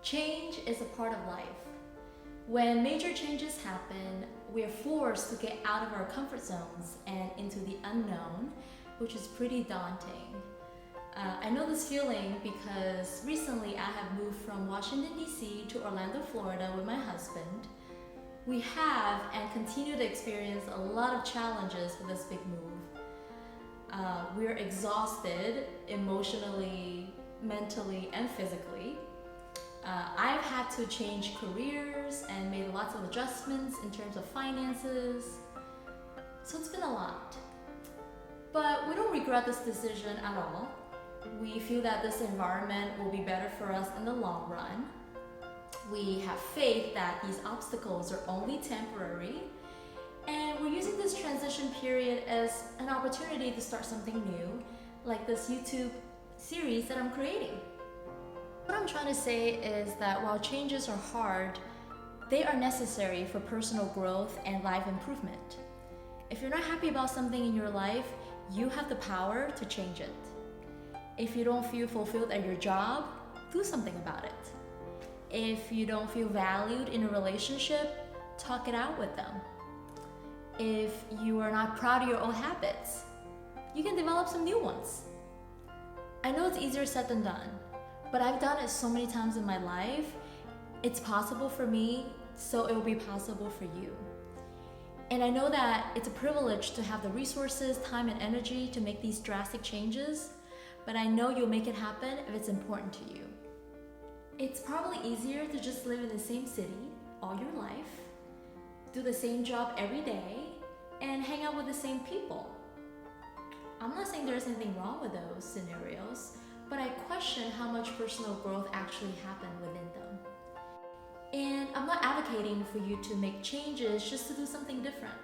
Change is a part of life. When major changes happen, we are forced to get out of our comfort zones and into the unknown, which is pretty daunting. I know this feeling because recently I have moved from Washington, D.C. to Orlando, Florida with my husband. We have and continue to experience a lot of challenges with this big move. We're exhausted emotionally, mentally, and physically. I've had to change careers and made lots of adjustments in terms of finances. So it's been a lot. But we don't regret this decision at all. We feel that this environment will be better for us in the long run. We have faith that these obstacles are only temporary, and we're using this transition period as an opportunity to start something new, like this YouTube series that I'm creating. What I'm trying to say is that while changes are hard, they are necessary for personal growth and life improvement. If you're not happy about something in your life, you have the power to change it. If you don't feel fulfilled at your job, do something about it. If you don't feel valued in a relationship, talk it out with them. If you are not proud of your old habits, you can develop some new ones. I know it's easier said than done, but I've done it so many times in my life. It's possible for me, so it will be possible for you. And I know that it's a privilege to have the resources, time, and energy to make these drastic changes, but I know you'll make it happen if it's important to you. It's probably easier to just live in the same city all your life, do the same job every day, and hang out with the same people. I'm not saying there's anything wrong with those scenarios, but I question how much personal growth actually happened within them. And I'm not advocating for you to make changes just to do something different.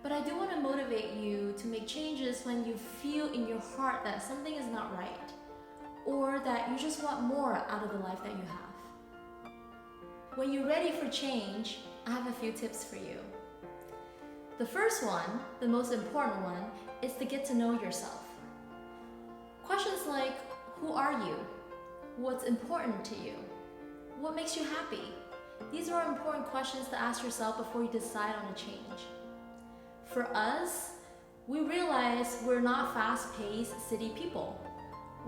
But I do want to motivate you to make changes when you feel in your heart that something is not right, or that you just want more out of the life that you have. When you're ready for change, I have a few tips for you. The first one, the most important one, is to get to know yourself. Questions like, who are you? What's important to you? What makes you happy? These are important questions to ask yourself before you decide on a change. For us, we realize we're not fast-paced city people.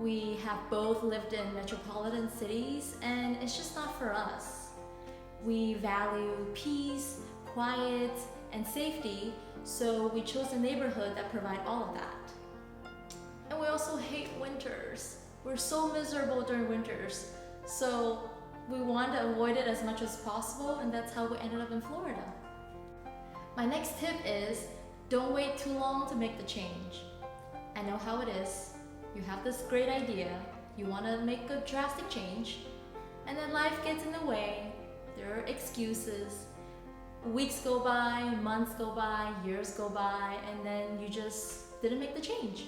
We have both lived in metropolitan cities, and it's just not for us. We value peace, quiet, and safety, so we chose a neighborhood that provides all of that. And we also hate winters. We're so miserable during winters, so we want to avoid it as much as possible, and that's how we ended up in Florida. My next tip is, don't wait too long to make the change. I know how it is. You have this great idea, you want to make a drastic change, and then life gets in the way. There are excuses. Weeks go by, months go by, years go by, and then you just didn't make the change.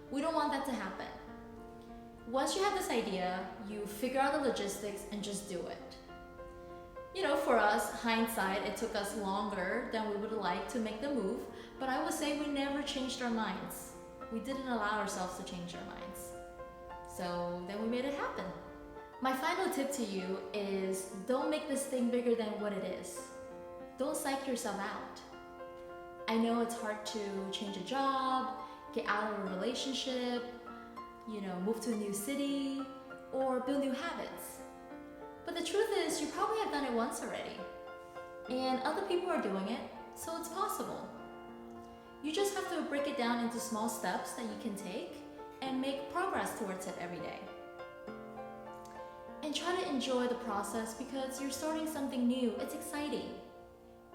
We don't want that to happen. Once you have this idea, you figure out the logistics and just do it. You know, for us, hindsight, it took us longer than we would like to make the move, but I would say we never changed our minds. We didn't allow ourselves to change our minds. So then we made it happen. My final tip to you is, don't make this thing bigger than what it is. Don't psych yourself out. I know it's hard to change a job, get out of a relationship, move to a new city, or build new habits. But the truth is, you probably have done it once already. And other people are doing it, so it's possible. You just have to break it down into small steps that you can take and make progress towards it every day. And try to enjoy the process because you're starting something new. It's exciting.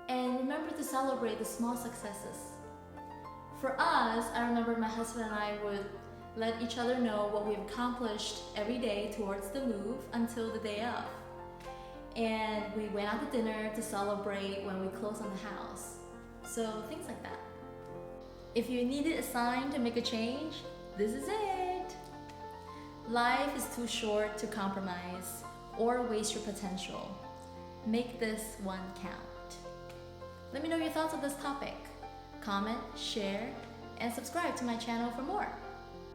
And remember to celebrate the small successes. For us, I remember my husband and I would let each other know what we've accomplished every day towards the move until the day of. And we went out to dinner to celebrate when we closed on the house. So things like that. If you needed a sign to make a change, this is it. Life is too short to compromise or waste your potential. Make this one count. Let me know your thoughts on this topic. Comment, share, and subscribe to my channel for more.